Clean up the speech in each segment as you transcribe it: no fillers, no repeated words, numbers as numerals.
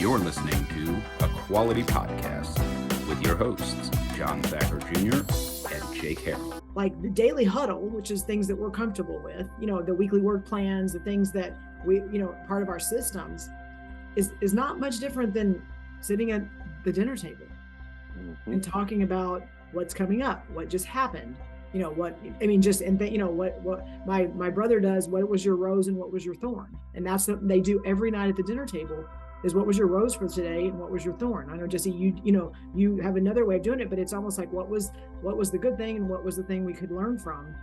You're listening to A Quality Podcast with your hosts, John Thacker Jr. and Jake Harrell. Like the daily huddle, which is things that we're comfortable with, the weekly work plans, the things that we, part of our systems is not much different than sitting at the dinner table and talking about what's coming up, what just happened, what my brother does, what was your rose and what was your thorn? And that's what they do every night at the dinner table is what was your rose for today and what was your thorn? I know, Jesse, you have another way of doing it, but it's almost like what was the good thing and what was the thing we could learn from?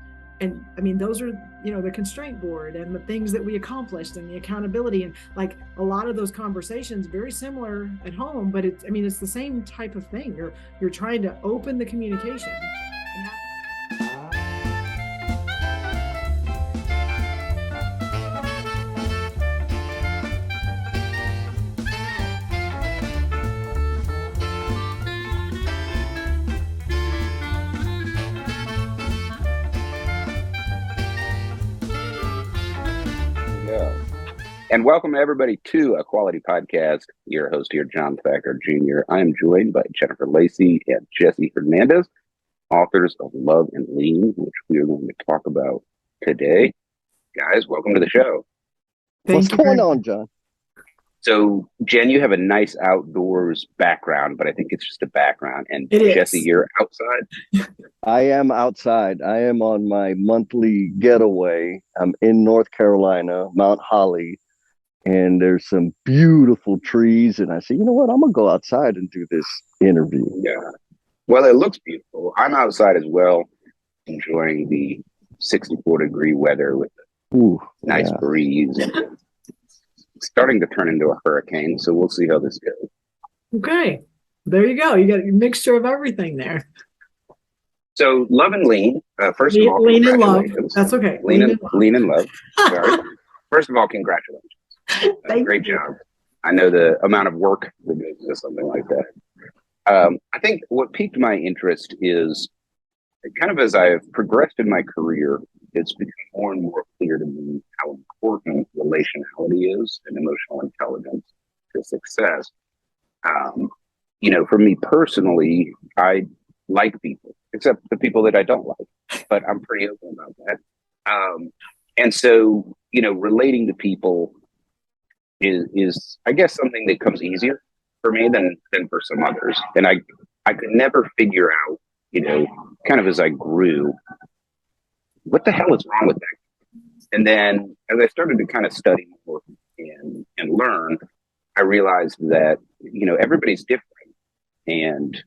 And I mean, those are, the constraint board and the things that we accomplished and the accountability, and like a lot of those conversations, very similar at home, but it's the same type of thing. You're trying to open the communication and have And welcome everybody to A Quality Podcast. Your host here, John Thacker Jr. I am joined by Jennifer Lacy and Jesse Hernandez, authors of Love and Lean, which we are going to talk about today. Guys, welcome to the show. What's going on, John? So, Jen, you have a nice outdoors background, but I think it's just a background. And Jesse, you're outside? I am outside. I am on my monthly getaway. I'm in North Carolina, Mount Holly. And there's some beautiful trees. And I said, you know what? I'm going to go outside and do this interview. Yeah. Well, it looks beautiful. I'm outside as well, enjoying the 64-degree weather with a nice breeze. And it's starting to turn into a hurricane. So we'll see how this goes. Okay. There you go. You got a mixture of everything there. So Love and Lean. First of all, Lean and love. That's okay. Lean and love. Sorry. First of all, congratulations. Great job. I know the amount of work that goes into something like that. I think what piqued my interest is kind of as I've progressed in my career, it's become more and more clear to me how important relationality is and emotional intelligence to success. For me personally, I like people, except the people that I don't like, but I'm pretty open about that. And so, relating to people is I guess something that comes easier for me than for some others. And I could never figure out, kind of as I grew, what the hell is wrong with that? And then as I started to kind of study more and learn, I realized that, everybody's different. And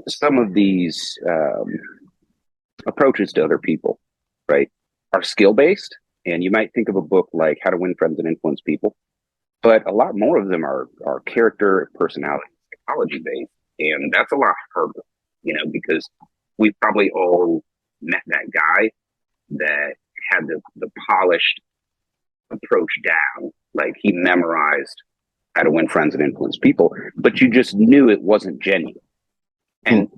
some of these approaches to other people, right, are skill-based. And you might think of a book like How to Win Friends and Influence People. But a lot more of them are character, personality, psychology-based. And that's a lot harder, because we've probably all met that guy that had the polished approach down. Like he memorized how to win friends and influence people, but you just knew it wasn't genuine. And,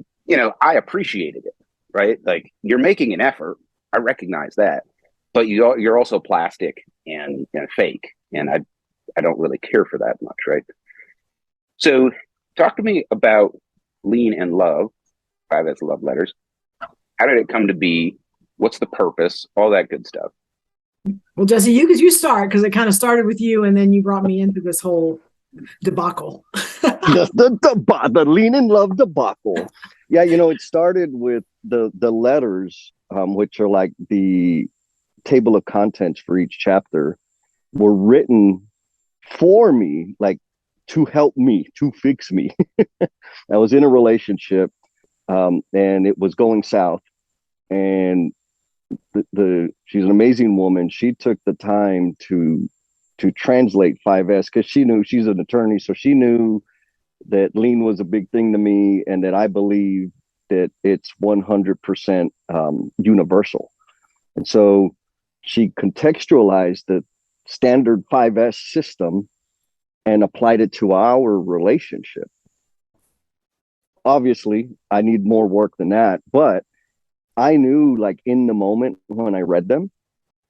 I appreciated it, right? Like you're making an effort. I recognize that, but you're also plastic and fake. And I don't really care for that much, right? So talk to me about Lean and Love, 5S love letters. How did it come to be? What's the purpose? All that good stuff. Well, Jesse, you start because it kind of started with you and then you brought me into this whole debacle. the Lean and Love debacle. Yeah, it started with the letters, which are like the table of contents for each chapter, were written for me, like to help me, to fix me. I was in a relationship and it was going south, and she's an amazing woman. She took the time to translate 5S because she knew, she's an attorney, so she knew that lean was a big thing to me and that I believe that it's 100% universal. And so she contextualized the standard 5S system and applied it to our relationship. Obviously, I need more work than that, but I knew, like, in the moment when I read them,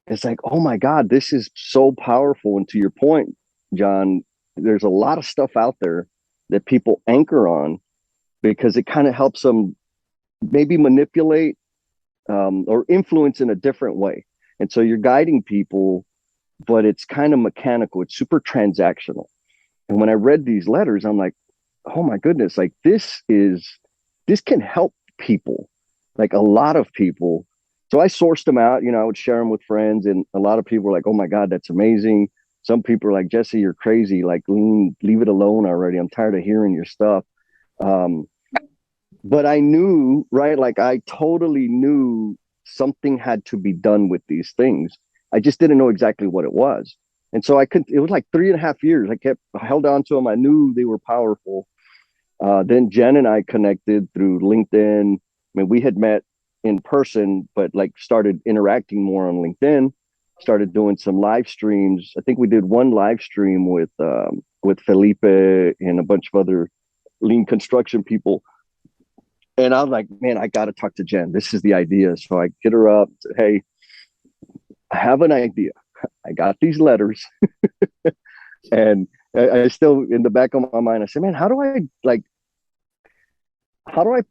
it's like, oh my God, this is so powerful. And to your point, John, there's a lot of stuff out there that people anchor on because it kind of helps them maybe manipulate or influence in a different way. And so you're guiding people, but it's kind of mechanical. It's super transactional. And when I read these letters, I'm like, oh my goodness, like this can help people, like a lot of people. So I sourced them out, I would share them with friends, and a lot of people were like, oh my God, that's amazing. Some people are like, Jesse, you're crazy. Like, leave it alone already. I'm tired of hearing your stuff. But I knew, right? Like I totally knew something had to be done with these things. I just didn't know exactly what it was. And so it was like 3.5 years. I held on to them. I knew they were powerful. Then Jenn and I connected through LinkedIn. I mean, we had met in person, but like started interacting more on LinkedIn, started doing some live streams. I think we did one live stream with Felipe and a bunch of other lean construction people. And I was like, man, I got to talk to Jenn. This is the idea. So I get her up, said, hey, I have an idea. I got these letters. And I still, in the back of my mind, I said, man, how do I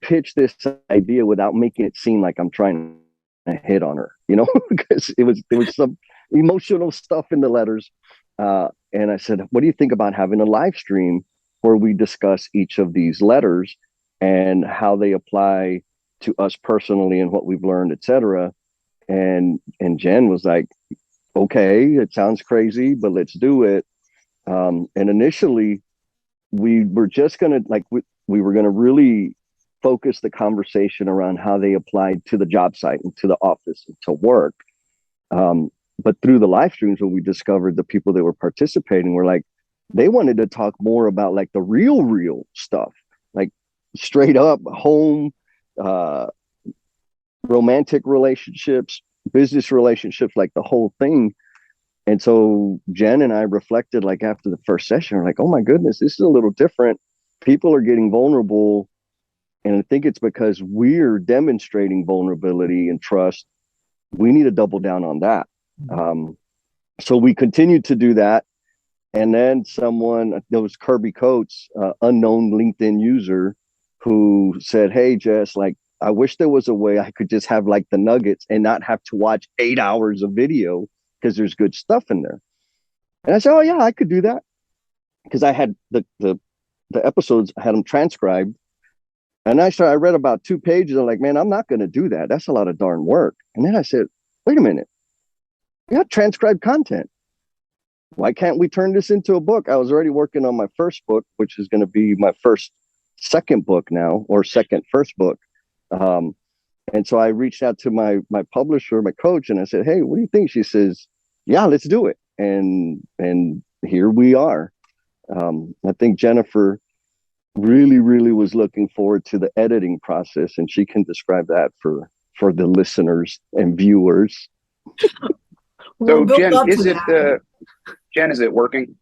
pitch this idea without making it seem like I'm trying to hit on her, because there was some emotional stuff in the letters. And I said, what do you think about having a live stream where we discuss each of these letters and how they apply to us personally and what we've learned, et cetera. And Jenn was like, okay, it sounds crazy, but let's do it. And initially we were just going to we were going to really focus the conversation around how they applied to the job site and to the office and to work. But through the live streams, when we discovered the people that were participating were like, they wanted to talk more about like the real stuff, like straight up home, romantic relationships, business relationships, like the whole thing. And so Jenn and I reflected, like after the first session, we're like, oh my goodness, this is a little different. People are getting vulnerable. And I think it's because we're demonstrating vulnerability and trust. We need to double down on that. So we continued to do that. And then there was Kirby Coates, unknown LinkedIn user, who said, hey, Jess, like, I wish there was a way I could just have like the nuggets and not have to watch 8 hours of video because there's good stuff in there. And I said, oh yeah, I could do that. Because I had the episodes, I had them transcribed. And I read about 2 pages. I'm like, man, I'm not going to do that. That's a lot of darn work. And then I said, wait a minute. We got transcribed content. Why can't we turn this into a book? I was already working on my first book, which is going to be my second book now, or first book. And so I reached out to my publisher, my coach, and I said, hey, what do you think? She says, yeah, let's do it. And here we are. I think Jennifer really, really was looking forward to the editing process, and she can describe that for the listeners and viewers. So Jenn, is it working?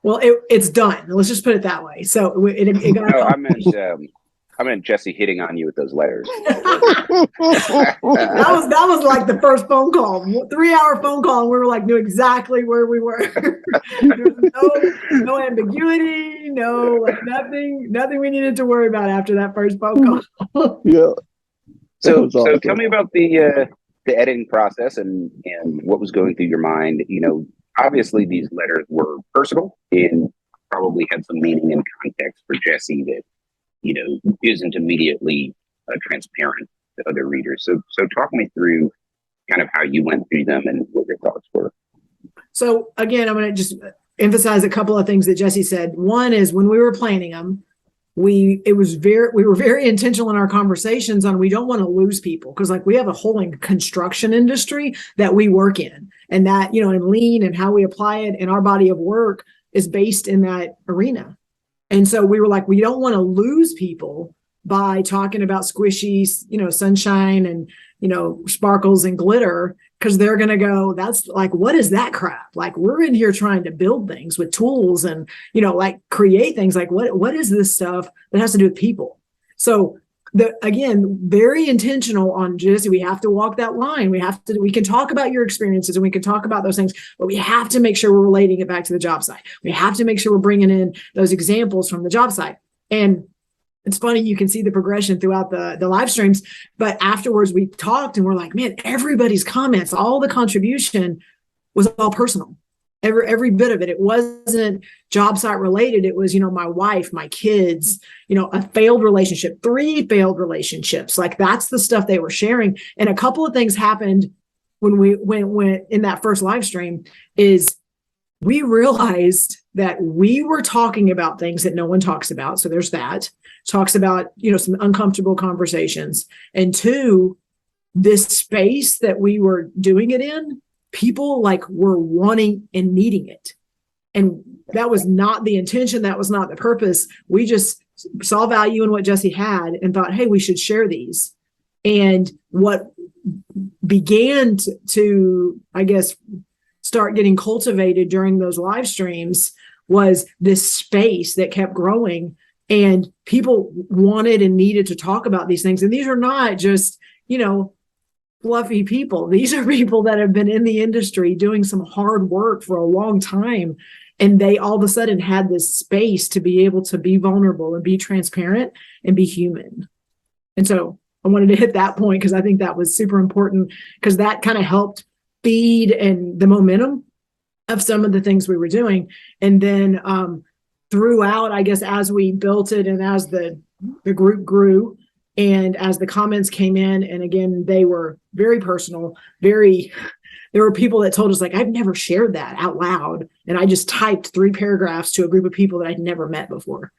Well, it's done. Let's just put it that way. So it got. No, I meant Jesse hitting on you with those letters. that was like the first phone call, 3-hour phone call, and we were like, knew exactly where we were. There was no ambiguity, nothing we needed to worry about after that first phone call. Yeah. So tell me about the editing process and what was going through your mind. Obviously these letters were personal and probably had some meaning and context for Jesse that isn't immediately transparent to other readers. So talk me through kind of how you went through them and what your thoughts were. So again, I'm going to just emphasize a couple of things that Jesse said. One is when we were planning them, we were very intentional in our conversations on we don't want to lose people because like we have a whole construction industry that we work in, and that in lean and how we apply it in our body of work is based in that arena. And so we were like, we don't want to lose people by talking about squishy, sunshine and, sparkles and glitter, because they're going to go, that's like, what is that crap? Like, we're in here trying to build things with tools and, like create things. Like, what is this stuff that has to do with people? So again, very intentional on Jesse. We have to walk that line. We can talk about your experiences and we can talk about those things, but we have to make sure we're relating it back to the job site. We have to make sure we're bringing in those examples from the job site. And it's funny, you can see the progression throughout the live streams, but afterwards we talked and we're like, man, everybody's comments, all the contribution was all personal. Every bit of it. It wasn't job site related. It was, my wife, my kids, a failed relationship, 3 failed relationships. Like that's the stuff they were sharing. And a couple of things happened when we went in that first live stream is we realized that we were talking about things that no one talks about. So there's that. Talks about, some uncomfortable conversations. And 2, this space that we were doing it in, people were wanting and needing it. And that was not the intention. That was not the purpose. We just saw value in what Jesse had and thought, hey, we should share these. And what began to, I guess, start getting cultivated during those live streams was this space that kept growing, and people wanted and needed to talk about these things. And these are not just, fluffy people. These are people that have been in the industry doing some hard work for a long time. And they all of a sudden had this space to be able to be vulnerable and be transparent and be human. And so I wanted to hit that point because I think that was super important, because that kind of helped feed and the momentum of some of the things we were doing. And then throughout, I guess, as we built it and as the group grew, and as the comments came in, and again, they were very personal, there were people that told us, I've never shared that out loud. And I just typed 3 paragraphs to a group of people that I'd never met before.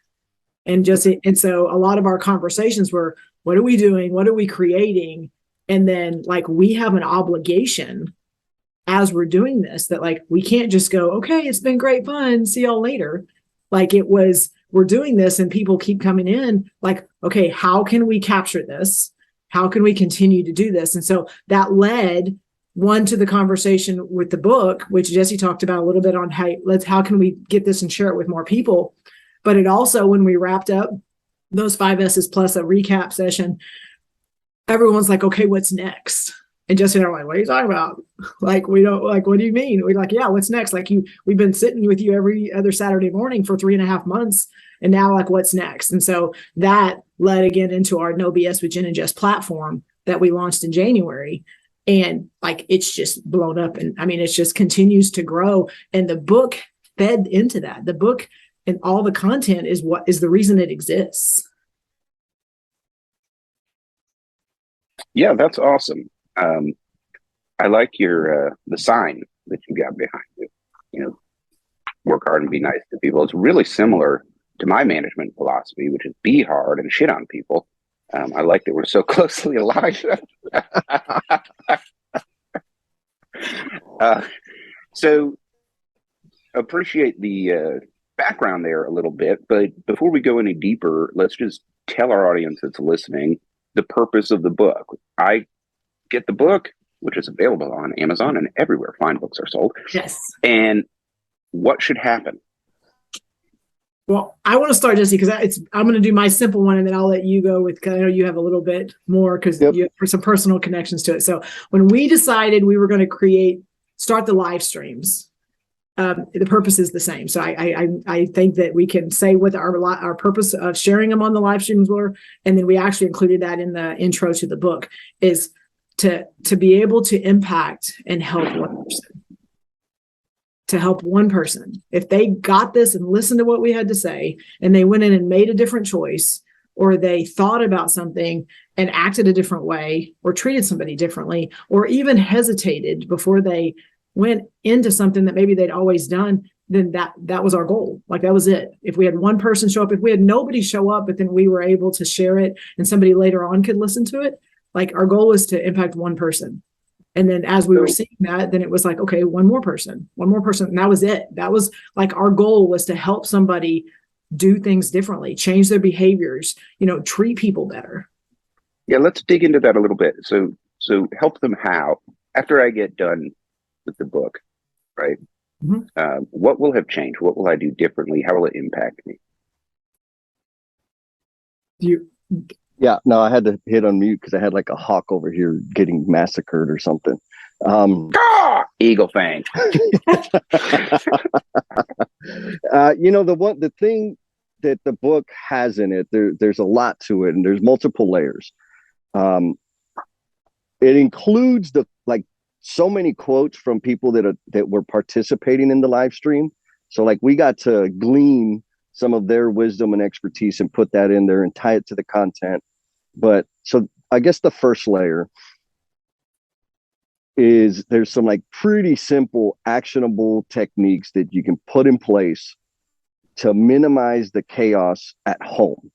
And so a lot of our conversations were, what are we doing? What are we creating? And then we have an obligation as we're doing this that we can't just go, okay, it's been great fun. See y'all later. We're doing this and people keep coming in okay, how can we capture this? How can we continue to do this? And so that led to the conversation with the book, which Jesse talked about a little bit on how can we get this and share it with more people. But it also, when we wrapped up those 5 S's plus a recap session, everyone's like, okay, what's next? And Jesse and I are like, what are you talking about? We don't what do you mean? We're like, yeah, what's next? We've been sitting with you every other Saturday morning for 3.5 months. And now what's next? And so that led again into our No BS with Jenn and Jess platform that we launched in January. And it's just blown up. And it just continues to grow. And the book fed into that. The book and all the content is what is the reason it exists. Yeah, that's awesome. I like your the sign that you got behind you. Work hard and be nice to people. It's really similar to my management philosophy, which is be hard and shit on people. I like that we're so closely aligned. So appreciate the background there a little bit, but before we go any deeper, let's just tell our audience that's listening the purpose of the book. I get the book, which is available on Amazon and everywhere fine books are sold. Yes. And what should happen? Well, I want to start, Jesse, because I'm going to do my simple one, and then I'll let you go with, because I know you have a little bit more, because you have some personal connections to it. So when we decided we were going to start the live streams, the purpose is the same. So I think that we can say what our purpose of sharing them on the live streams were, and then we actually included that in the intro to the book, is to be able to impact and help one person. To help one person. If they got this and listened to what we had to say, and they went in and made a different choice, or they thought about something and acted a different way, or treated somebody differently, or even hesitated before they went into something that maybe they'd always done, then that was our goal. That was it. If we had one person show up, if we had nobody show up, but then we were able to share it and somebody later on could listen to it, our goal was to impact one person. And then as we were seeing that, then it was okay, one more person. And that was it. That was our goal, was to help somebody do things differently, change their behaviors, treat people better. Yeah, let's dig into that a little bit. So help them how? After I get done with the book, right? Mm-hmm. What will have changed? What will I do differently? How will it impact me? Yeah, no, I had to hit on mute because I had like a hawk over here getting massacred or something. Eagle fang. The thing that the book has in it, there's a lot to it, and there's multiple layers. Um, it includes the like so many quotes from people that were participating in the live stream. So like we got to glean some of their wisdom and expertise and put that in there and tie it to the content. But so I guess the first layer is there's some like pretty simple actionable techniques that you can put in place to minimize the chaos at home.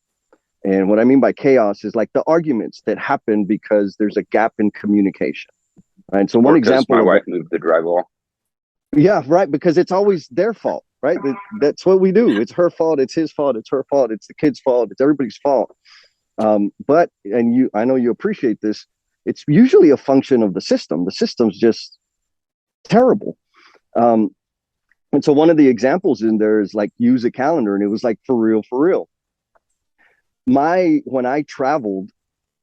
And what I mean by chaos is like the arguments that happen because there's a gap in communication. Right. So one Or because example my of wife moved the drywall. yeah, right, because it's always their fault, right? That's what we do. It's her fault, it's his fault, it's her fault, it's the kid's fault, it's everybody's fault. But and I know you appreciate this. It's usually a function of the system. The system's just terrible. Um, and so one of the examples in there is like use a calendar, and it was like for real, for real. When I traveled,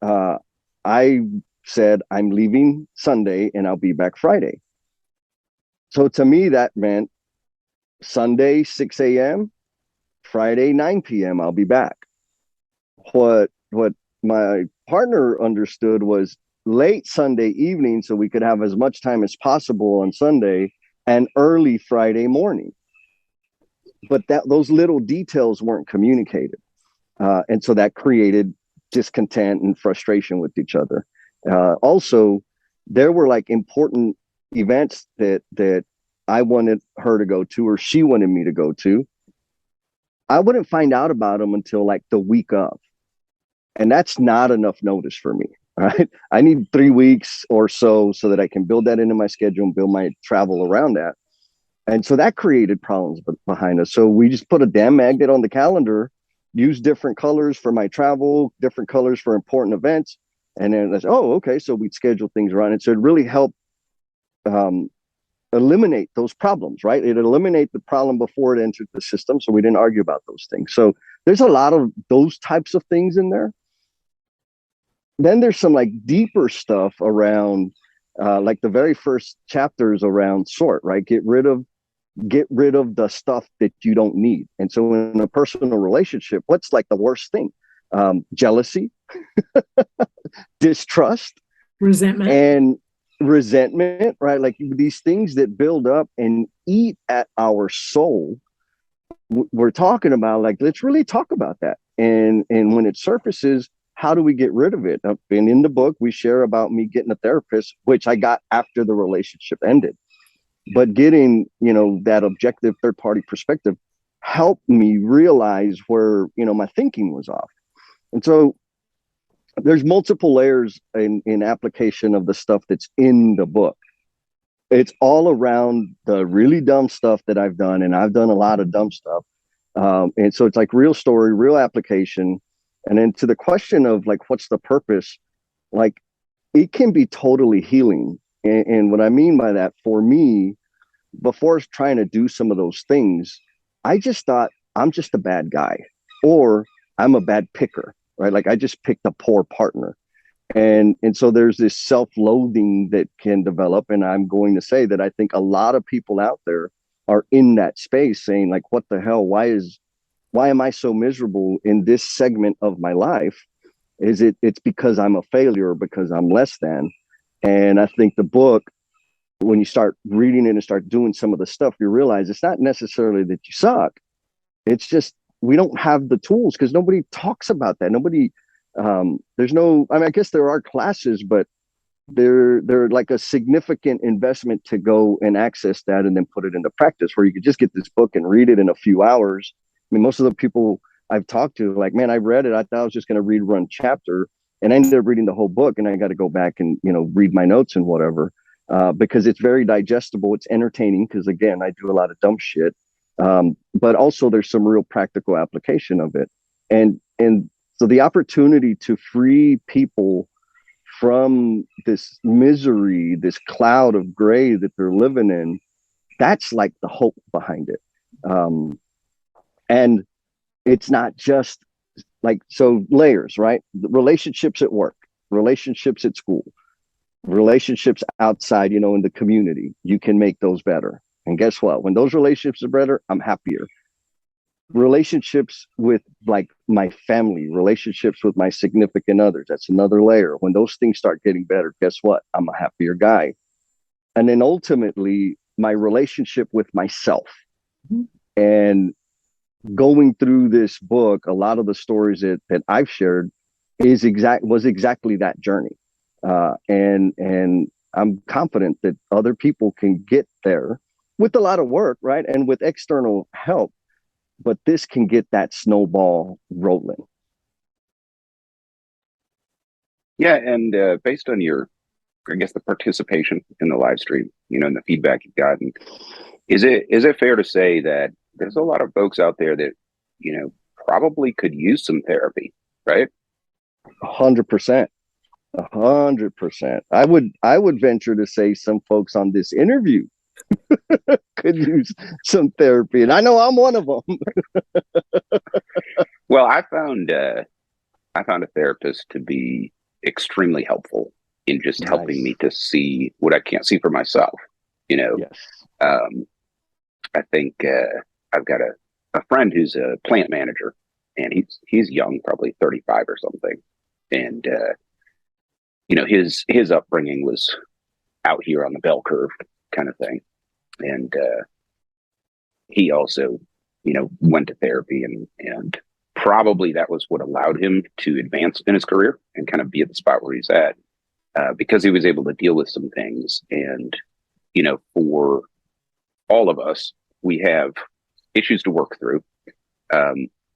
I said I'm leaving Sunday and I'll be back Friday. So to me, that meant Sunday 6 a.m., Friday 9 p.m. I'll be back. What my partner understood was late Sunday evening, so we could have as much time as possible on Sunday, and early Friday morning. But those little details weren't communicated, and so that created discontent and frustration with each other. Also, there were like important events that I wanted her to go to, or she wanted me to go to. I wouldn't find out about them until like the week of. And that's not enough notice for me. Right. I need 3 weeks or so that I can build that into my schedule and build my travel around that. And so that created problems behind us. So we just put a damn magnet on the calendar, use different colors for my travel, different colors for important events. And then that's, oh, okay. So we'd schedule things around it. So it really helped um, eliminate those problems, right? It eliminated the problem before it entered the system. So we didn't argue about those things. So there's a lot of those types of things in there. Then there's some like deeper stuff around like the very first chapters around sort, right? Get rid of the stuff that you don't need. And so in a personal relationship, what's like the worst thing? Jealousy, distrust, resentment, and resentment, right? Like these things that build up and eat at our soul. We're talking about like, let's really talk about that. And when it surfaces, how do we get rid of it? And in the book, we share about me getting a therapist, which I got after the relationship ended. But getting, that objective third party perspective helped me realize where, my thinking was off. And so there's multiple layers in application of the stuff that's in the book. It's all around the really dumb stuff that I've done, and I've done a lot of dumb stuff. And so it's like real story, real application. And then to the question of like, what's the purpose? Like, it can be totally healing. And what I mean by that, for me, before trying to do some of those things, I just thought I'm just a bad guy, or I'm a bad picker, right? Like I just picked a poor partner. And so there's this self-loathing that can develop. And I'm going to say that I think a lot of people out there are in that space saying like, what the hell? Why am I so miserable in this segment of my life? It's because I'm a failure, because I'm less than. And I think the book, when you start reading it and start doing some of the stuff, you realize it's not necessarily that you suck. It's just we don't have the tools because nobody talks about that. Nobody, there's no, I mean, I guess there are classes, but they're like a significant investment to go and access that and then put it into practice, where you could just get this book and read it in a few hours. I mean, most of the people I've talked to, like, man, I read it. I thought I was just going to read one chapter, and I ended up reading the whole book, and I got to go back and, read my notes and whatever, because it's very digestible. It's entertaining because, again, I do a lot of dumb shit. But also there's some real practical application of it. And so the opportunity to free people from this misery, this cloud of gray that they're living in, that's like the hope behind it. And it's not just like, so layers, right? The relationships at work, relationships at school, relationships outside, in the community. You can make those better. And guess what? When those relationships are better, I'm happier. Relationships with like my family, relationships with my significant others, that's another layer. When those things start getting better, guess what? I'm a happier guy. And then ultimately, my relationship with myself. Mm-hmm. And going through this book, a lot of the stories that I've shared was exactly that journey. And I'm confident that other people can get there with a lot of work, right? And with external help, but this can get that snowball rolling. Yeah, and based on I guess, the participation in the live stream, and the feedback you've gotten, is it fair to say that there's a lot of folks out there that, probably could use some therapy, right? 100%. 100%. I would venture to say some folks on this interview could use some therapy, and I know I'm one of them. Well, I found a therapist to be extremely helpful in just helping me to see what I can't see for myself. Yes. I think I've got a friend who's a plant manager, and he's young, probably 35 or something, and his upbringing was out here on the bell curve kind of thing, and he also went to therapy, and probably that was what allowed him to advance in his career and kind of be at the spot where he's at, because he was able to deal with some things. And for all of us, we have issues to work through.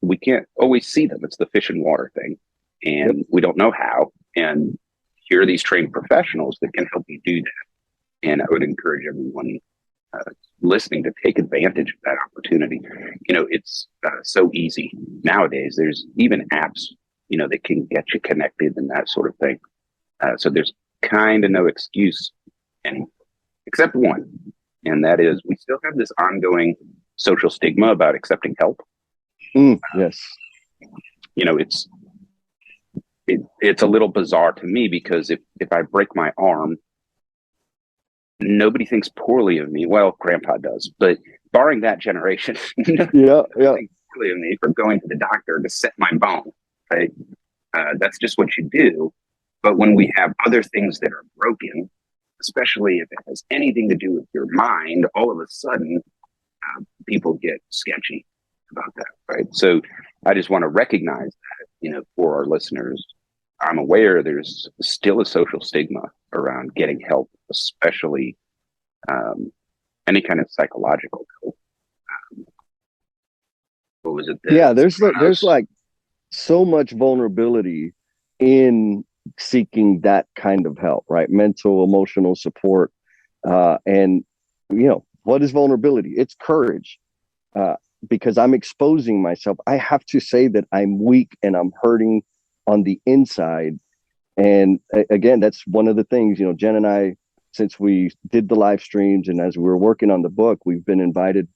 We can't always see them. It's the fish and water thing, and we don't know how. And here are these trained professionals that can help you do that. And I would encourage everyone listening to take advantage of that opportunity. It's so easy nowadays. There's even apps, that can get you connected and that sort of thing. So there's kind of no excuse anymore, except one, and that is we still have this ongoing social stigma about accepting help. Yes. It's a little bizarre to me, because if I break my arm, nobody thinks poorly of me. Well, grandpa does, but barring that generation, yeah, thinks poorly of me for going to the doctor to set my bone. Right? That's just what you do. But when we have other things that are broken, especially if it has anything to do with your mind, all of a sudden, people get sketchy about that. Right? So I just want to recognize that, for our listeners. I'm aware there's still a social stigma around getting help, especially any kind of psychological help. What was it? There's like so much vulnerability in seeking that kind of help, right? Mental, emotional support. And what is vulnerability? It's courage. Because I'm exposing myself. I have to say that I'm weak and I'm hurting on the inside. And again, that's one of the things, Jen and I, since we did the live streams and as we were working on the book, we've been invited.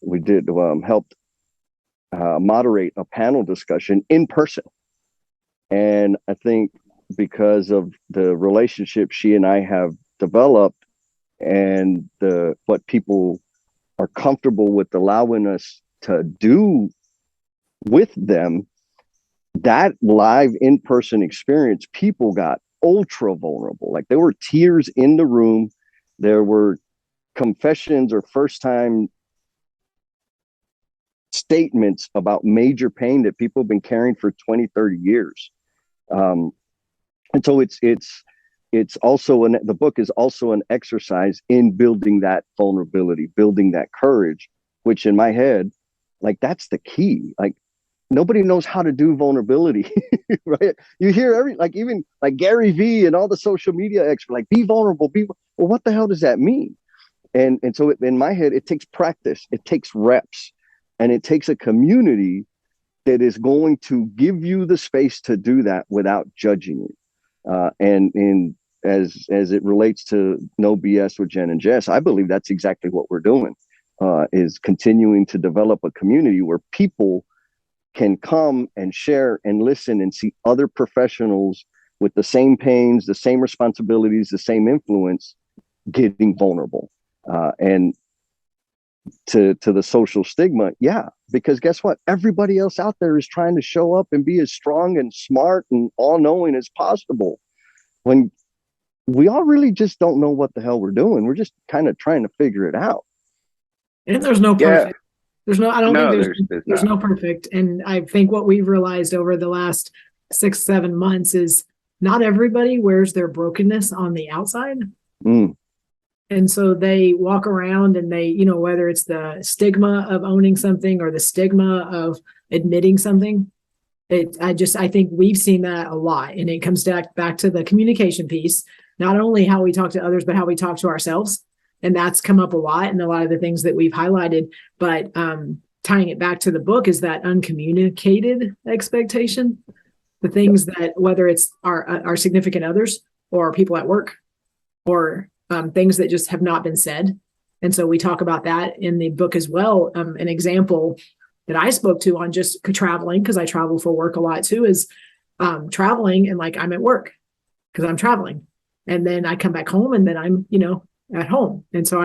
We did helped moderate a panel discussion in person. And I think because of the relationship she and I have developed and what people are comfortable with allowing us to do with them, that live in-person experience, people got ultra vulnerable. Like there were tears in the room. There were confessions or first-time statements about major pain that people have been carrying for 20, 30 years. And so it's also the book is also an exercise in building that vulnerability, building that courage, which in my head, like that's the key. Like nobody knows how to do vulnerability, right? You hear even Gary Vee and all the social media experts, like be vulnerable, well, what the hell does that mean? And so in my head, it takes practice, it takes reps, and it takes a community that is going to give you the space to do that without judging you. And as it relates to No BS with Jenn and Jess, I believe that's exactly what we're doing, is continuing to develop a community where people can come and share and listen and see other professionals with the same pains, the same responsibilities, the same influence, getting vulnerable. And to the social stigma, yeah, because guess what? Everybody else out there is trying to show up and be as strong and smart and all-knowing as possible, when we all really just don't know what the hell we're doing. We're just kind of trying to figure it out. And there's no perfect. There's no, I don't think there's no perfect. And I think what we've realized over the last 6-7 months is not everybody wears their brokenness on the outside. And so they walk around and they, you know, whether it's the stigma of owning something or the stigma of admitting something, I think we've seen that a lot. And it comes back to the communication piece, not only how we talk to others, but how we talk to ourselves. And that's come up a lot in a lot of the things that we've highlighted. But tying it back to the book is that uncommunicated expectation, the things that, whether it's our significant others or people at work or things that just have not been said. And so we talk about that in the book as well. An example that I spoke to on just traveling, because I travel for work a lot too, is traveling and like I'm at work because I'm traveling. And then I come back home and then I'm, you know, at home. And so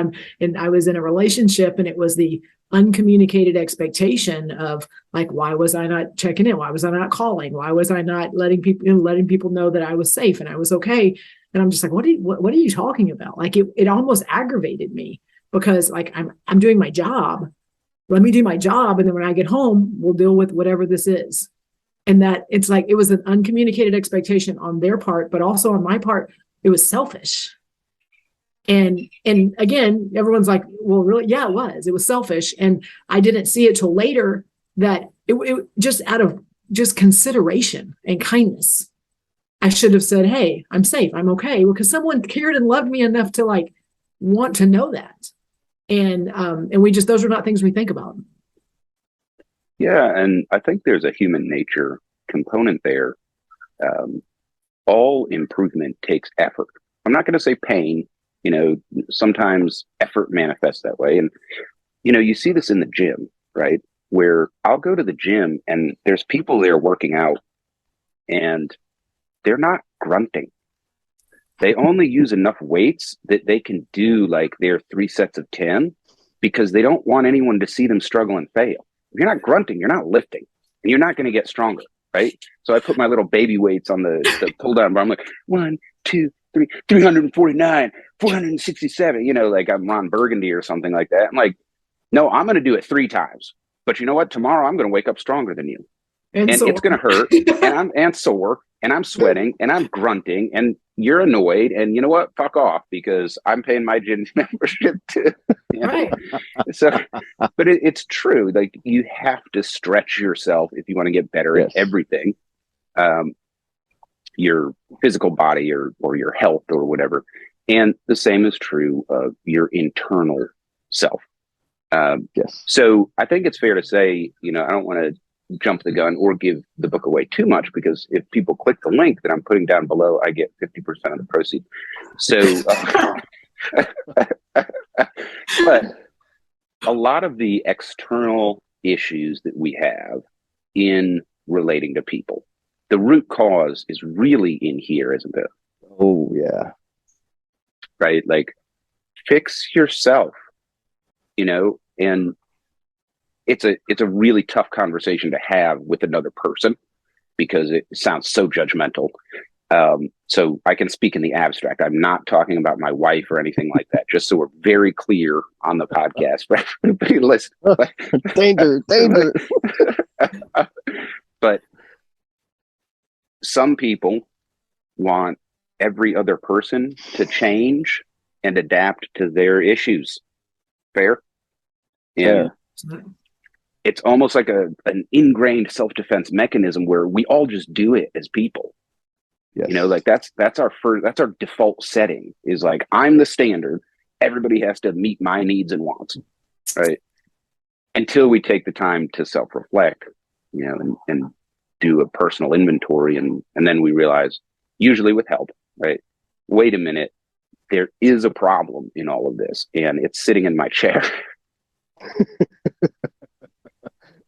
I was in a relationship and it was the uncommunicated expectation of like, why was I not checking in? Why was I not calling? Why was I not letting people know that I was safe and I was okay? And I'm just like, what are you talking about? Like it almost aggravated me because like I'm doing my job. Let me do my job. And then when I get home, we'll deal with whatever this is. And that it's like, it was an uncommunicated expectation on their part, but also on my part, it was selfish. And again, everyone's like, well, really? Yeah, it was selfish. And I didn't see it till later that it just out of just consideration and kindness, I should have said, hey, I'm safe. I'm okay. Because someone cared and loved me enough to like want to know that. And those are not things we think about. Yeah. And I think there's a human nature component there. All improvement takes effort. I'm not going to say pain. You know, sometimes effort manifests that way. And, you know, you see this in the gym, right? Where I'll go to the gym and there's people there working out and they're not grunting. They only use enough weights that they can do like their 3 sets of 10 because they don't want anyone to see them struggle and fail. If you're not grunting, you're not lifting and you're not going to get stronger, right? So I put my little baby weights on the pull down bar. I'm like 1, 2, 3, 349, 467, you know, like I'm Ron Burgundy or something like that. I'm like, no, I'm going to do it 3 times. But you know what? Tomorrow I'm going to wake up stronger than you. And it's going to hurt and sore and I'm sweating and I'm grunting and you're annoyed. And you know what? Fuck off because I'm paying my gym membership too. You know? Right. So, but it's true. Like you have to stretch yourself if you want to get better at everything. Your physical body or your health or whatever. And the same is true of your internal self. So I think it's fair to say, you know, I don't want to jump the gun or give the book away too much because if people click the link that I'm putting down below, I get 50% of the proceeds. So, but a lot of the external issues that we have in relating to people, the root cause is really in here, isn't it? Oh, yeah. Right? Like, fix yourself, you know, and it's a really tough conversation to have with another person because it sounds so judgmental. So I can speak in the abstract. I'm not talking about my wife or anything like that, just so we're very clear on the podcast for everybody listening. Danger. But some people want every other person to change and adapt to their issues. Fair? Yeah. It's almost like an ingrained self-defense mechanism where we all just do it as people. Yes. You know, like that's our default setting is like, I'm the standard. Everybody has to meet my needs and wants. Right. Until we take the time to self-reflect, you know, and do a personal inventory. And then we realize, usually with help, right? Wait a minute. There is a problem in all of this and it's sitting in my chair.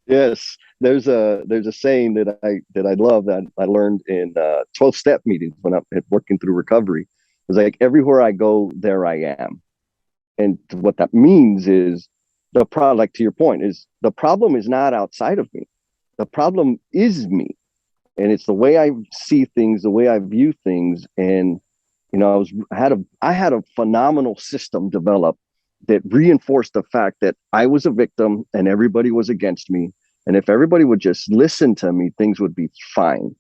Yes, there's a saying that I love that I learned in 12-step meetings when I'm working through recovery. It's like everywhere I go, there I am. And what that means is the problem, like to your point, is the problem is not outside of me. The problem is me. And it's the way I see things, the way I view things. And I had a phenomenal system develop that reinforced the fact that I was a victim and everybody was against me. And if everybody would just listen to me, things would be fine.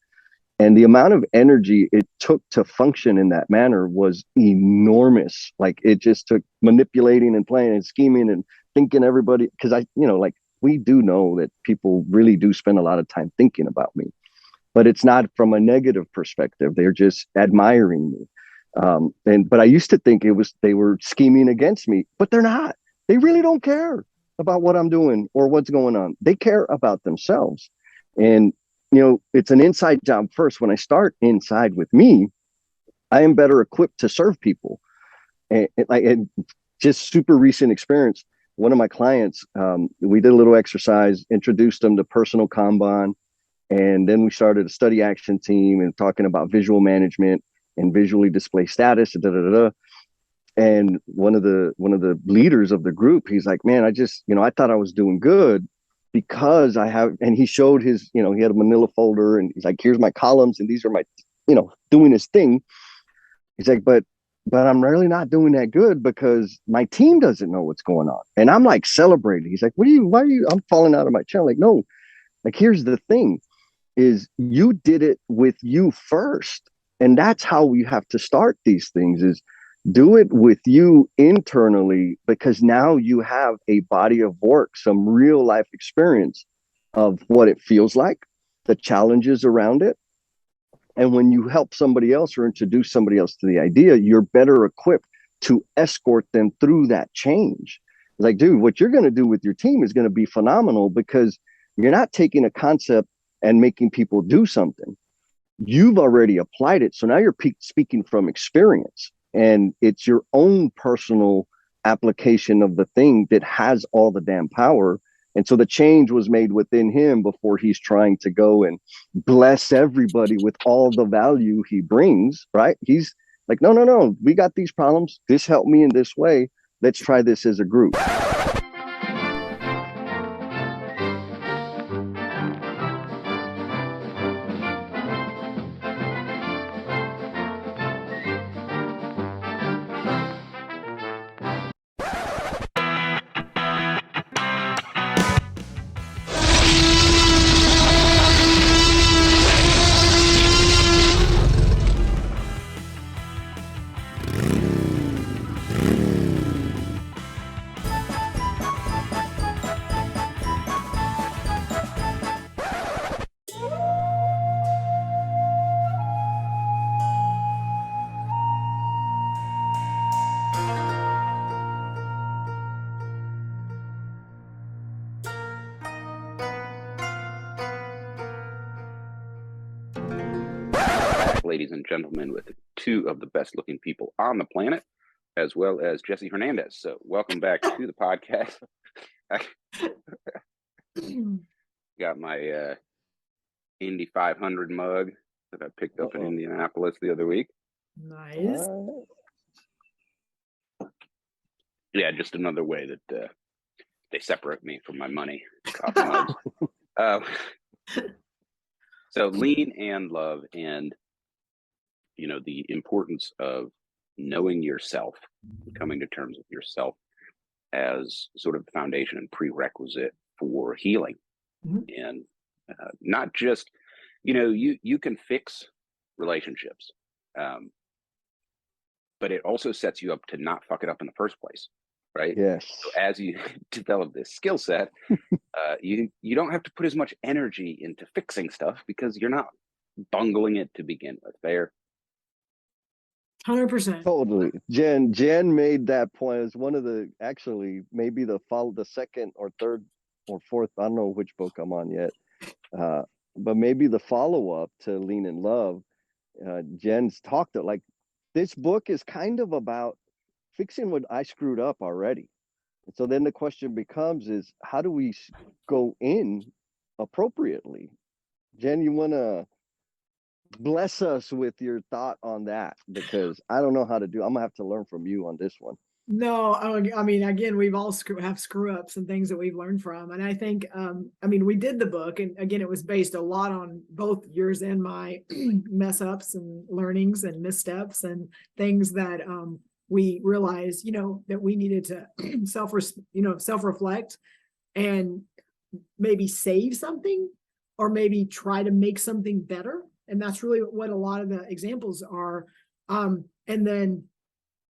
And the amount of energy it took to function in that manner was enormous. Like it just took manipulating and playing and scheming and thinking everybody, because like we do know that people really do spend a lot of time thinking about me, but it's not from a negative perspective. They're just admiring me. But I used to think they were scheming against me, but they're not. They really don't care about what I'm doing or what's going on. They care about themselves. And it's an inside job first. When I start inside with me, I am better equipped to serve people. And just super recent experience. One of my clients, we did a little exercise, introduced them to personal Kanban, and then we started a study action team and talking about visual management and visually display status. Da, da, da, da. And one of the leaders of the group, he's like, man, I thought I was doing good because I have, and he showed he had a manila folder and he's like, here's my columns and these are my, doing his thing. He's like, but I'm really not doing that good because my team doesn't know what's going on. And I'm like celebrating. He's like, why are you, I'm falling out of my chair. Like, no, like, here's the thing is you did it with you first. And that's how we have to start these things is do it with you internally, because now you have a body of work, some real life experience of what it feels like, the challenges around it. And when you help somebody else or introduce somebody else to the idea, you're better equipped to escort them through that change. Like, dude, what you're going to do with your team is going to be phenomenal because you're not taking a concept and making people do something. You've already applied it. So now you're speaking from experience, and it's your own personal application of the thing that has all the damn power. And so the change was made within him before he's trying to go and bless everybody with all the value he brings, right? He's like, no, no, no, we got these problems. This helped me in this way. Let's try this as a group. Ladies and gentlemen, with two of the best looking people on the planet, as well as Jesse Hernandez. So welcome back to the podcast. Got my Indy 500 mug that I picked up in Indianapolis the other week. Nice. Yeah, just another way that they separate me from my money. Coffee mugs. So lean and love, and the importance of knowing yourself, coming to terms with yourself as sort of the foundation and prerequisite for healing. Mm-hmm. And not just, you can fix relationships, but it also sets you up to not fuck it up in the first place, right? Yes. So as you develop this skill set, you don't have to put as much energy into fixing stuff because you're not bungling it to begin with. Fair? 100%. Totally. Jenn made that point as one of the, actually maybe the second or third or fourth, I don't know which book I'm on yet, but maybe the follow-up to Lean and Love. Jenn's talked like this book is kind of about fixing what I screwed up already. So then the question becomes is how do we go in appropriately? Jen, you want to bless us with your thought on that because I don't know how to do. I'm gonna have to learn from you on this one. No, I mean, again, we've all have screw ups and things that we've learned from. And I think, I mean, we did the book, and again, it was based a lot on both yours and my mess ups and learnings and missteps and things that we realized, that we needed to self reflect and maybe save something or maybe try to make something better. And that's really what a lot of the examples are. And then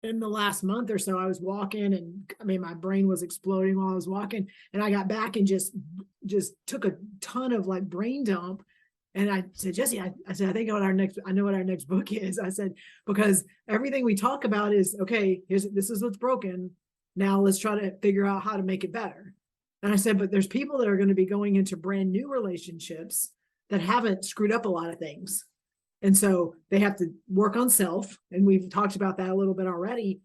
in the last month or so, I was walking, and I mean, my brain was exploding while I was walking, and I got back and just took a ton of like brain dump. And I said, Jesse, I said, I know what our next book is. I said, because everything we talk about is, okay, this is what's broken. Now let's try to figure out how to make it better. And I said, but there's people that are going to be going into brand new relationships that haven't screwed up a lot of things. And so they have to work on self. And we've talked about that a little bit already,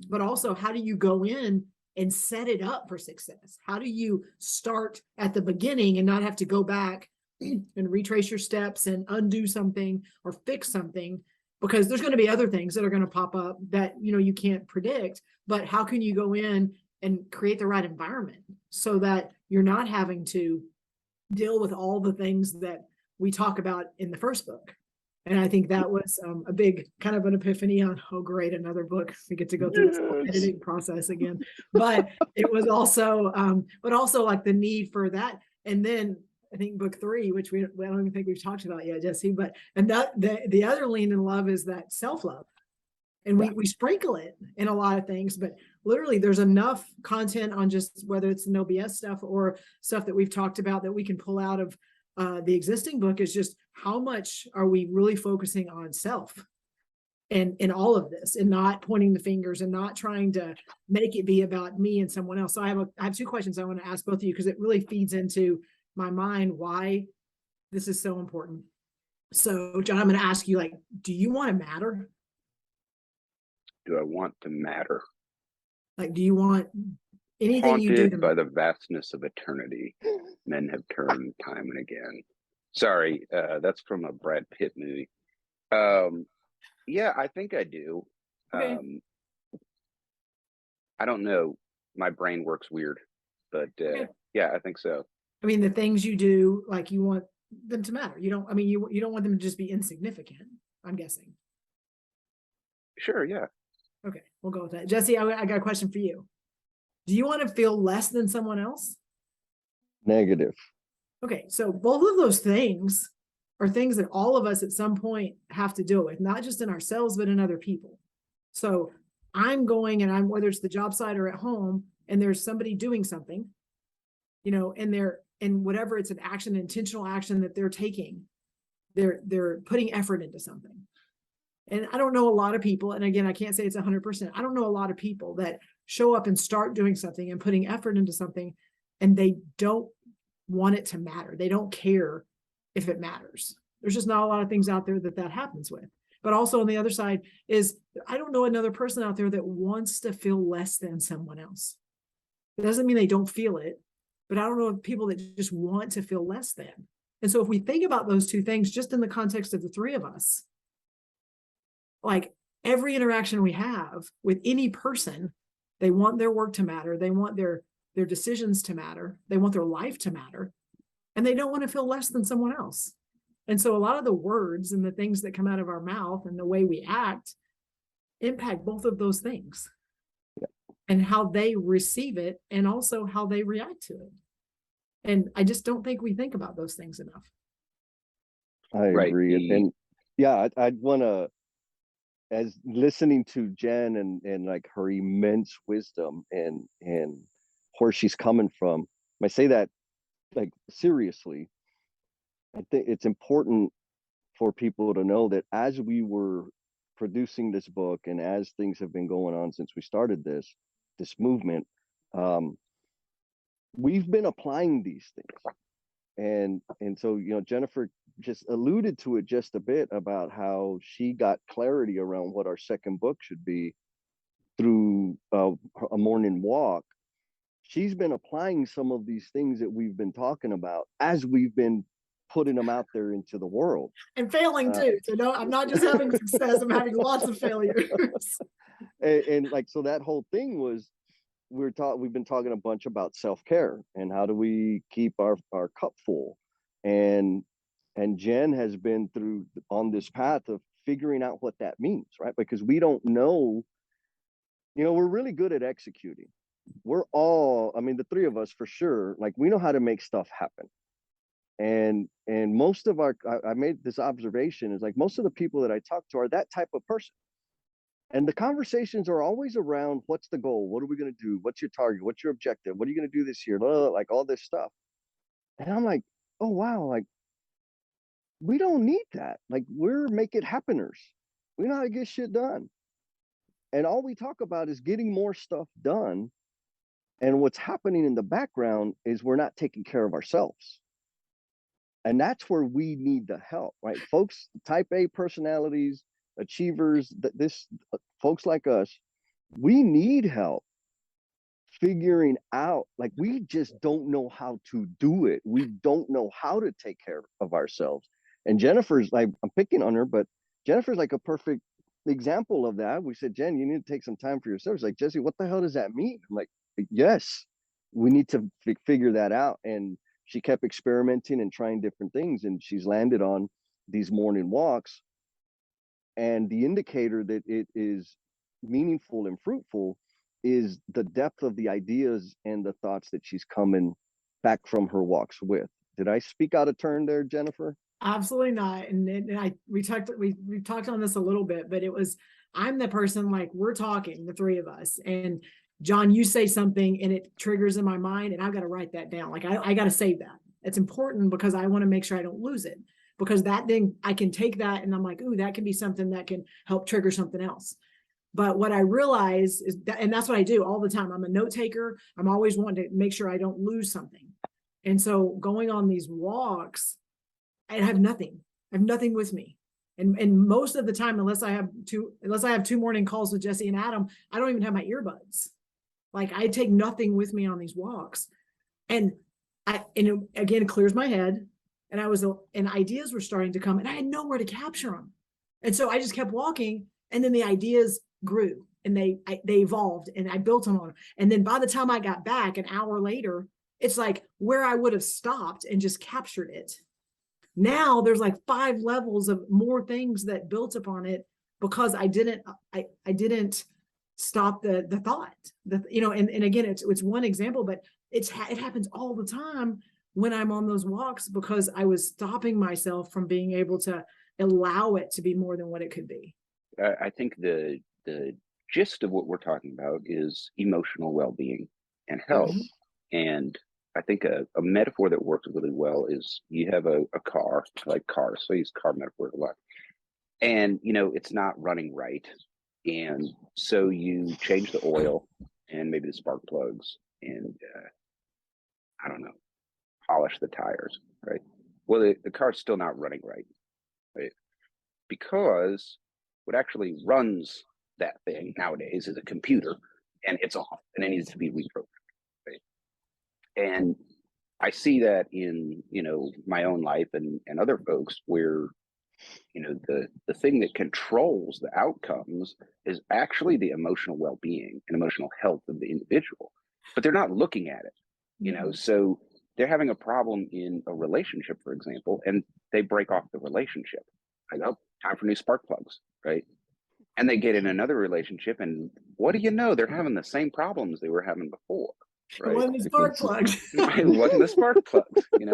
but also how do you go in and set it up for success? How do you start at the beginning and not have to go back and retrace your steps and undo something or fix something? Because there's going to be other things that are going to pop up that, you can't predict, but how can you go in and create the right environment so that you're not having to deal with all the things that we talk about in the first book? And I think that was a big kind of an epiphany on, oh, great, another book. We get to go through this editing process again. But it was also, like the need for that. And then I think book 3, which we don't even think we've talked about yet, Jesse, but the other lean in love is that self-love. And we sprinkle it in a lot of things, but literally there's enough content on just whether it's no BS stuff or stuff that we've talked about that we can pull out of the existing book. Is just how much are we really focusing on self and in all of this, and not pointing the fingers and not trying to make it be about me and someone else. So I have 2 questions I want to ask both of you, because it really feeds into my mind why this is so important. So John, I'm going to ask you, like, do you want to matter? Do I want to matter? Like, do you want anything Haunted you do by the vastness of eternity, men have turned time and again. Sorry, that's from a Brad Pitt movie. Yeah, I think I do. Okay. I don't know. My brain works weird, but yeah, I think so. I mean, the things you do, like, you want them to matter. You don't, I mean, you don't want them to just be insignificant, I'm guessing. Sure, yeah. Okay, we'll go with that. Jesse, I got a question for you. Do you want to feel less than someone else? Negative. Okay, so both of those things are things that all of us at some point have to deal with, not just in ourselves, but in other people. So I'm going, and whether it's the job site or at home, and there's somebody doing something, and whatever it's an action, intentional action that they're taking, they're putting effort into something. And I don't know a lot of people, and again, I can't say it's 100%. I don't know a lot of people that show up and start doing something and putting effort into something, and they don't want it to matter. They don't care if it matters. There's just not a lot of things out there that happens with. But also on the other side is, I don't know another person out there that wants to feel less than someone else. It doesn't mean they don't feel it, but I don't know people that just want to feel less than. And so if we think about those 2 things, just in the context of the 3 of us, like, every interaction we have with any person, they want their work to matter. They want their decisions to matter. They want their life to matter. And they don't want to feel less than someone else. And so a lot of the words and the things that come out of our mouth and the way we act impact both of those things. And how they receive it, and also how they react to it. And I just don't think we think about those things enough. I agree. And yeah, I'd want to, as listening to Jen and like her immense wisdom and where she's coming from, I say that like seriously. I think it's important for people to know that as we were producing this book and as things have been going on since we started this movement, we've been applying these things. And so, Jennifer just alluded to it just a bit about how she got clarity around what our second book should be through a morning walk. she's been applying some of these things that we've been talking about as we've been putting them out there into the world. And failing too. So no, I'm not just having success, I'm having lots of failures. And like, so that whole thing was, we've been talking a bunch about self-care and how do we keep our cup full. And Jenn has been through on this path of figuring out what that means, right? Because we don't know, we're really good at executing. We're all, I mean, the three of us for sure, like we know how to make stuff happen. And most of I made this observation is like most of the people that I talk to are that type of person. And the conversations are always around what's the goal? What are we going to do? What's your target? What's your objective? What are you going to do this year? Like all this stuff. And I'm like, oh, wow. Like, we don't need that. Like, we're make it happeners. We know how to get shit done. And all we talk about is getting more stuff done. And what's happening in the background is we're not taking care of ourselves. And that's where we need the help, right? Folks, type A personalities, achievers, folks like us, we need help figuring out, like, we just don't know how to do it. We don't know how to take care of ourselves. And Jennifer's like, I'm picking on her, but Jennifer's like a perfect example of that. We said, Jen, you need to take some time for yourself. She's like, Jesse, what the hell does that mean? I'm like, yes, we need to figure that out. And she kept experimenting and trying different things. And she's landed on these morning walks. And the indicator that it is meaningful and fruitful is the depth of the ideas and the thoughts that she's coming back from her walks with. Did I speak out of turn there, Jennifer? Absolutely not. And we talked on this a little bit, but I'm the person, like, we're talking, the three of us, and John, you say something and it triggers in my mind and I've got to write that down. Like I got to save that. It's important because I want to make sure I don't lose it, because that thing, I can take that and I'm like, ooh, that can be something that can help trigger something else. But what I realize is that, and that's what I do all the time. I'm a note taker. I'm always wanting to make sure I don't lose something. And so going on these walks, I have nothing. I have nothing with me. And most of the time, unless I have two morning calls with Jesse and Adam, I don't even have my earbuds. Like, I take nothing with me on these walks. And it, again, it clears my head. And ideas were starting to come and I had nowhere to capture them. And so I just kept walking, and then the ideas grew and they evolved and I built them on. And then by the time I got back an hour later, it's like where I would have stopped and just captured it. Now there's like 5 levels of more things that built upon it, because I didn't stop the thought. And again, it's one example, but it happens all the time when I'm on those walks, because I was stopping myself from being able to allow it to be more than what it could be. I think the gist of what we're talking about is emotional well-being and health. Mm-hmm. And I think a metaphor that works really well is you have a car, like cars, so I use car metaphor a lot. And, it's not running right. And so you change the oil and maybe the spark plugs and, I don't know, polish the tires, right? Well, the car's still not running right? Because what actually runs that thing nowadays is a computer, and it's off, and it needs to be reprogrammed, right? And I see that in, my own life and other folks where, the thing that controls the outcomes is actually the emotional well-being and emotional health of the individual, but they're not looking at it, so they're having a problem in a relationship, for example, and they break off the relationship. Like, oh, time for new spark plugs, right? And they get in another relationship, and what do you know? They're having the same problems they were having before. Right? It wasn't the spark plugs. It wasn't the spark plugs, and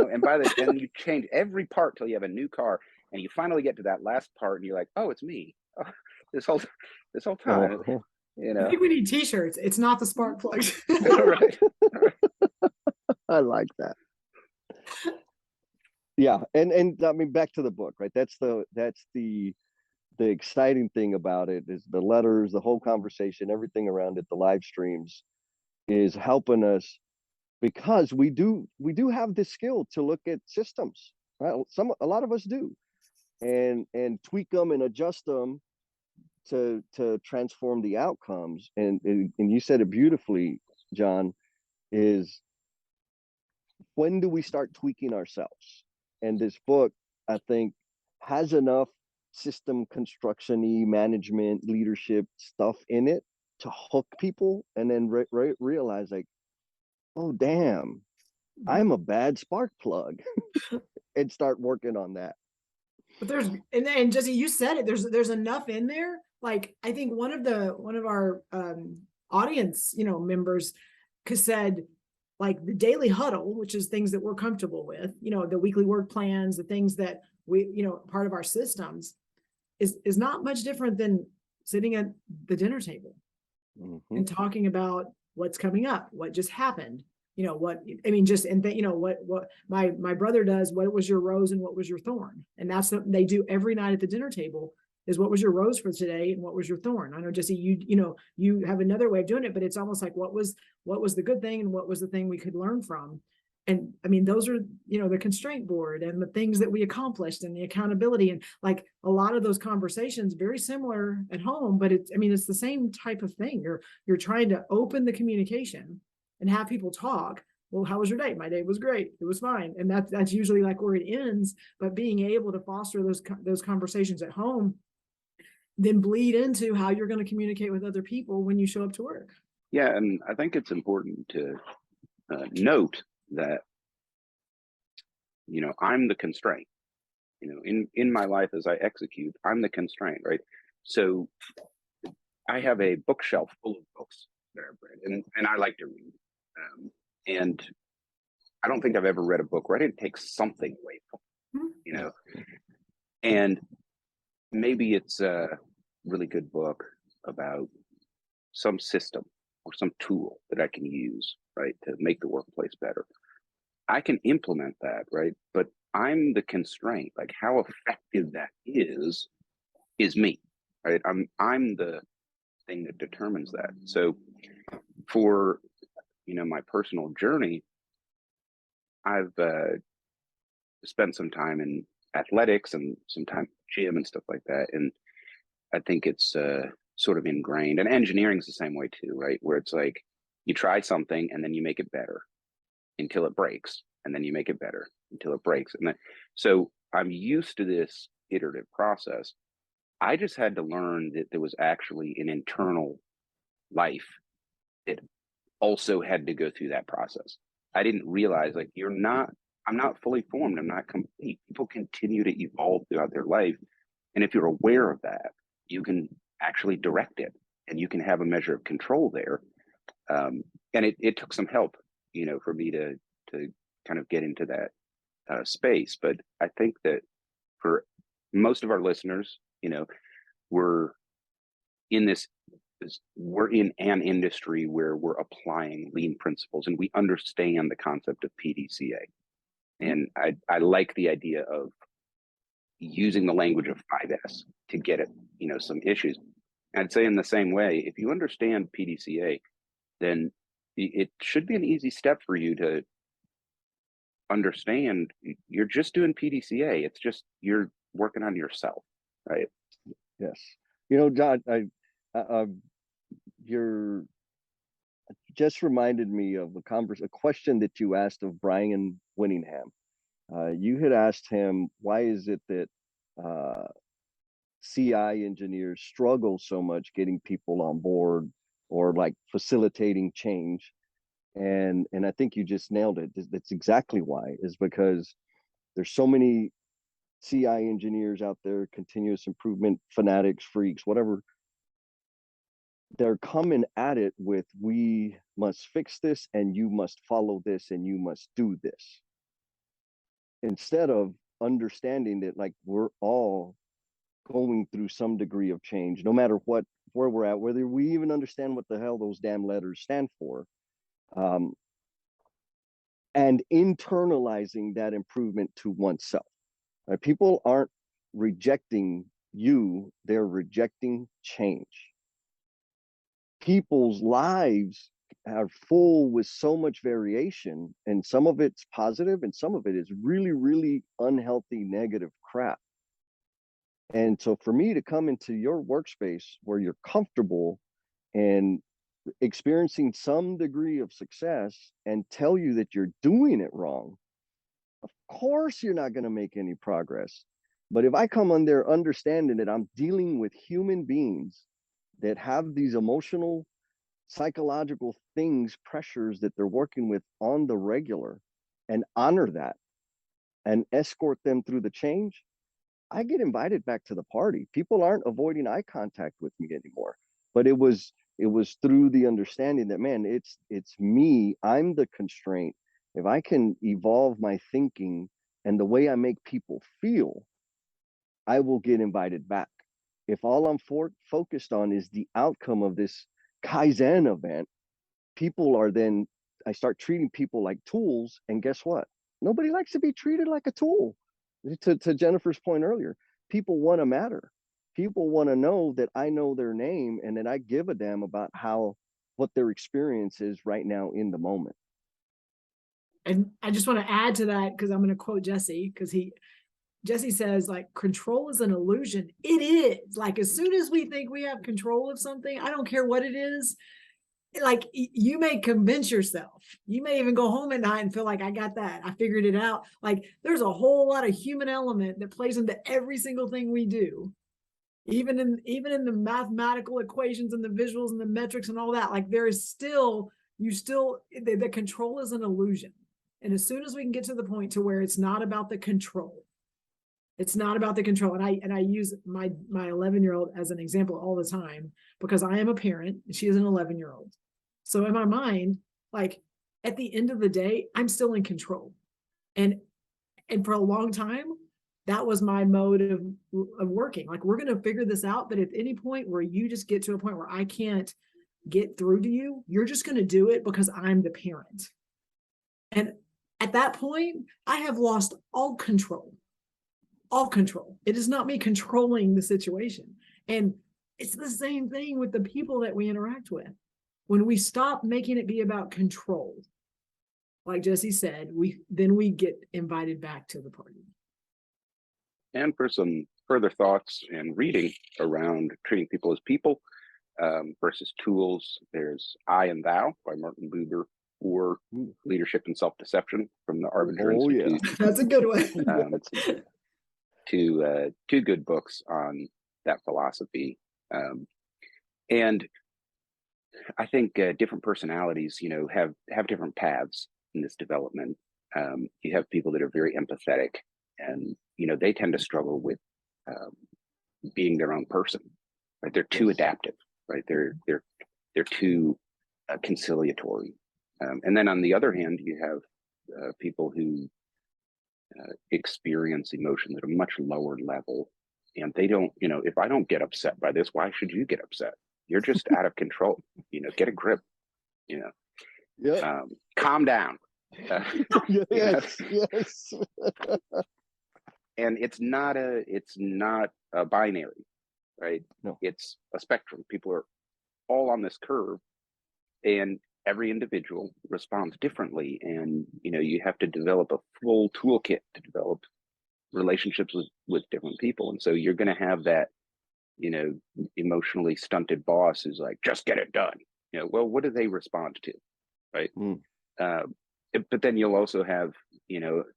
then you change every part till you have a new car, and you finally get to that last part, and you're like, oh, it's me. Oh, this whole time, I think we need T-shirts. It's not the spark plugs. Right. I like that. Yeah, and I mean, back to the book, right? That's the exciting thing about it is the letters, the whole conversation, everything around it, the live streams is helping us, because we do have this skill to look at systems, right? A lot of us do, and tweak them and adjust them to transform the outcomes. And you said it beautifully, John. is when do we start tweaking ourselves? And this book, I think, has enough system construction-y, management, leadership stuff in it to hook people and then realize like, oh, damn, I'm a bad spark plug and start working on that. But and Jesse, you said it, there's enough in there. Like, I think one of our audience, members said, like, the daily huddle, which is things that we're comfortable with, the weekly work plans, the things that we, part of our systems, is not much different than sitting at the dinner table and talking about what's coming up, what just happened, what I mean, just and what my brother does. What was your rose and what was your thorn? And that's something they do every night at the dinner table. Is what was your rose for today and what was your thorn? I know, Jesse, you have another way of doing it, but it's almost like what was the good thing and what was the thing we could learn from. And I mean, those are, the constraint board and the things that we accomplished and the accountability, and like a lot of those conversations, very similar at home, but it's the same type of thing. You're trying to open the communication and have people talk. Well, how was your day? My day was great. It was fine. And that's usually like where it ends. But being able to foster those conversations at home then bleed into how you're going to communicate with other people when you show up to work. Yeah, and I think it's important to note that, I'm the constraint. In my life as I execute, I'm the constraint, right? So I have a bookshelf full of books that I've read, and I like to read. And I don't think I've ever read a book where I didn't take something away from it, And maybe it's a really good book about some system or some tool that I can use, right, to make the workplace better. I can implement that, right? But I'm the constraint. Like, how effective that is me, right? I'm the thing that determines that. So for, my personal journey, I've spent some time in athletics and some time in gym and stuff like that. And I think it's sort of ingrained. And engineering is the same way too, right? Where it's like you try something and then you make it better until it breaks, and then you make it better until it breaks. And then, so I'm used to this iterative process. I just had to learn that there was actually an internal life that also had to go through that process. I didn't realize, like, I'm not fully formed. I'm not complete. People continue to evolve throughout their life. And if you're aware of that, you can actually direct it and you can have a measure of control there. And it took some help, for me to kind of get into that space. But I think that for most of our listeners, we're in an industry where we're applying lean principles and we understand the concept of PDCA. And I like the idea of using the language of 5S to get at, some issues. I'd say in the same way, if you understand PDCA, then it should be an easy step for you to understand you're just doing PDCA. It's just you're working on yourself, right? Yes. John, you're just reminded me of a question that you asked of Brian Winningham. You had asked him, why is it that CI engineers struggle so much getting people on board or like facilitating change? And I think you just nailed it. That's exactly why, is because there's so many CI engineers out there, continuous improvement fanatics, freaks, whatever. They're coming at it with, we must fix this and you must follow this and you must do this, instead of understanding that, like, we're all going through some degree of change, no matter where we're at, whether we even understand what the hell those damn letters stand for, and internalizing that improvement to oneself. Right? People aren't rejecting you, they're rejecting change. People's lives are full with so much variation, and some of it's positive and some of it is really, really unhealthy, negative crap. And so for me to come into your workspace where you're comfortable and experiencing some degree of success and tell you that you're doing it wrong, of course you're not going to make any progress. But if I come on there understanding that I'm dealing with human beings that have these emotional, psychological things, pressures that they're working with on the regular, and honor that and escort them through the change, I get invited back to the party. People aren't avoiding eye contact with me anymore. But it was through the understanding that, man, it's me. I'm the constraint. If I can evolve my thinking and the way I make people feel, I will get invited back. If all I'm focused on is the outcome of this Kaizen event, people are then, I start treating people like tools. And guess what? Nobody likes to be treated like a tool. To Jennifer's point earlier, people want to matter. People want to know that I know their name and that I give a damn about what their experience is right now in the moment. And I just want to add to that, because I'm going to quote Jesse, because Jesse says, like, control is an illusion. It is. Like, as soon as we think we have control of something, I don't care what it is, like, you may convince yourself. You may even go home at night and feel like, I got that. I figured it out. Like, there's a whole lot of human element that plays into every single thing we do. Even in the mathematical equations and the visuals and the metrics and all that, like, there is still, the control is an illusion. And as soon as we can get to the point to where it's not about the control, it's not about the control. And I use my 11-year-old as an example all the time, because I am a parent and she is an 11-year-old. So in my mind, like, at the end of the day, I'm still in control. And for a long time, that was my mode of working. Like, we're going to figure this out. But at any point where you just get to a point where I can't get through to you, you're just going to do it because I'm the parent. And at that point, I have lost all control. All control. It is not me controlling the situation. And it's the same thing with the people that we interact with. When we stop making it be about control, like Jesse said, we get invited back to the party. And for some further thoughts and reading around treating people as people versus tools, there's I and Thou by Martin Buber, or Leadership and Self-Deception from the Arbiter Institute. Yeah. That's a good one. Two good books on that philosophy. And I think different personalities, have different paths in this development. You have people that are very empathetic, and they tend to struggle with being their own person. Right? They're too adaptive. Right? They're too conciliatory. And then on the other hand, you have people who experience emotions at a much lower level, and they don't. If I don't get upset by this, why should you get upset? You're just out of control. Get a grip. Yeah. Calm down. Yes. And it's not a binary, right? No. It's a spectrum. People are all on this curve, and every individual responds differently. And you have to develop a full toolkit to develop relationships with different people. And so you're going to have that emotionally stunted boss who's like, just get it done. Well, what do they respond to? Right. But then you'll also have,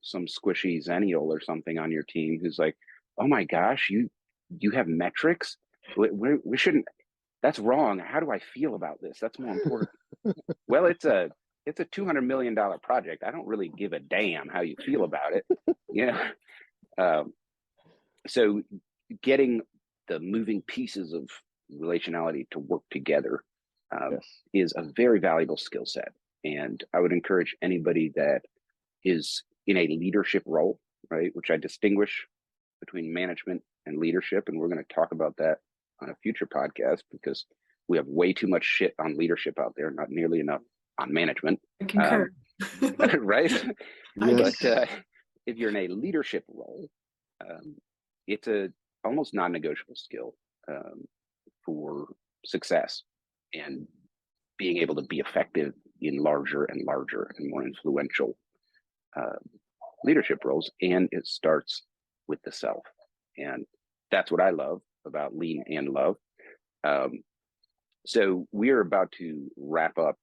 some squishy Xennial or something on your team who's like, oh my gosh, you have metrics. We shouldn't, that's wrong. How do I feel about this? That's more important. Well, it's a $200 million project. I don't really give a damn how you feel about it. So getting the moving pieces of relationality to work together is a very valuable skill set. And I would encourage anybody that is in a leadership role, right, which I distinguish between management and leadership. And we're going to talk about that on a future podcast, because we have way too much shit on leadership out there, not nearly enough on management. I concur. Right? Yes. But if you're in a leadership role, it's a almost non-negotiable skill for success and being able to be effective in larger and larger and more influential leadership roles. And it starts with the self. And that's what I love about Lean and Love. So we're about to wrap up.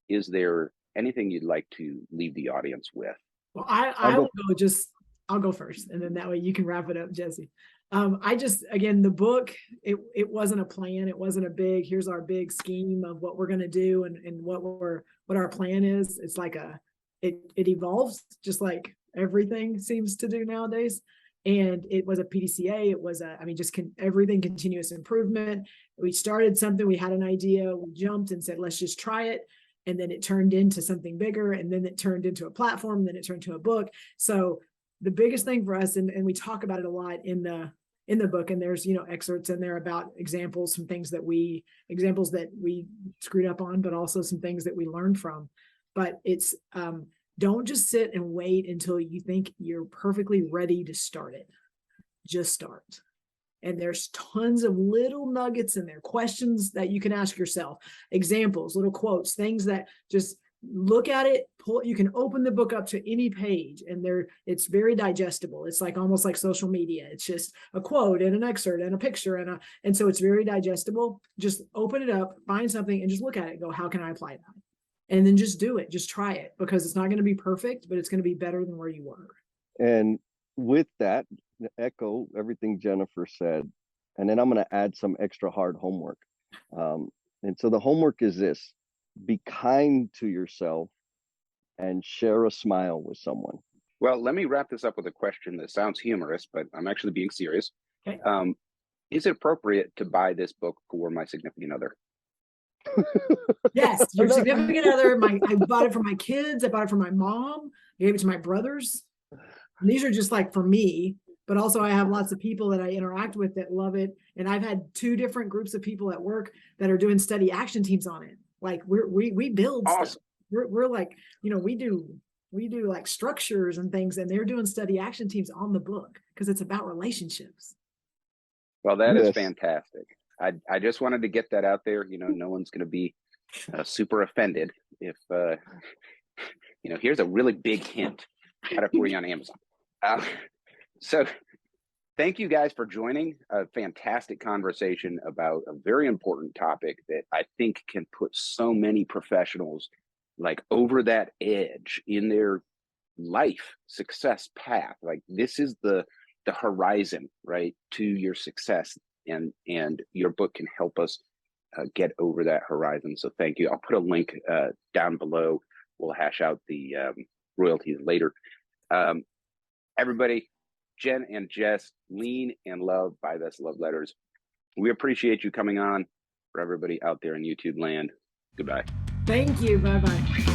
Is there anything you'd like to leave the audience with? Well, I will go just, I'll go first, and then that way you can wrap it up, Jesse. I just, again, the book, it wasn't a plan. It wasn't a big, here's our big scheme of what we're going to do and what our plan is. It's like it evolves just like everything seems to do nowadays. And it was a PDCA. It was everything continuous improvement. We started something, we had an idea, we jumped and said, let's just try it. And then it turned into something bigger, and then it turned into a platform, and then it turned to a book. So the biggest thing for us, and we talk about it a lot in the book, and there's excerpts in there about examples, some things that we screwed up on, but also some things that we learned from. But it's don't just sit and wait until you think you're perfectly ready to start it. Just start. And there's tons of little nuggets in there, questions that you can ask yourself, examples, little quotes, things that just look at it, you can open the book up to any page, and it's very digestible. It's like almost like social media. It's just a quote and an excerpt and a picture and so it's very digestible. Just open it up, find something, and just look at it and go, how can I apply that? And then just do it. Just try it, because it's not going to be perfect, but it's going to be better than where you were. And with that, echo everything Jennifer said, and then I'm going to add some extra hard homework. And so the homework is this: be kind to yourself and share a smile with someone. Well, let me wrap this up with a question that sounds humorous, but I'm actually being serious. Okay. Is it appropriate to buy this book for my significant other? Yes, your significant other. I bought it for my kids. I bought it for my mom. I gave it to my brothers. And these are just like for me, but also I have lots of people that I interact with that love it. And I've had 2 different groups of people at work that are doing study action teams on it. Like we build awesome stuff. We're like, we do like structures and things, and they're doing study action teams on the book because it's about relationships. Well, that is fantastic. I just wanted to get that out there. No one's going to be super offended if, here's a really big hint. Got it for you on Amazon. So thank you guys for joining. A fantastic conversation about a very important topic that I think can put so many professionals like over that edge in their life success path. Like this is the horizon, right, to your success. And your book can help us get over that horizon. So thank you. I'll put a link down below. We'll hash out the royalties later. Everybody, Jenn and Jess, Lean and Love, Buy This Love Letters. We appreciate you coming on. For everybody out there in YouTube land, goodbye. Thank you. Bye-bye.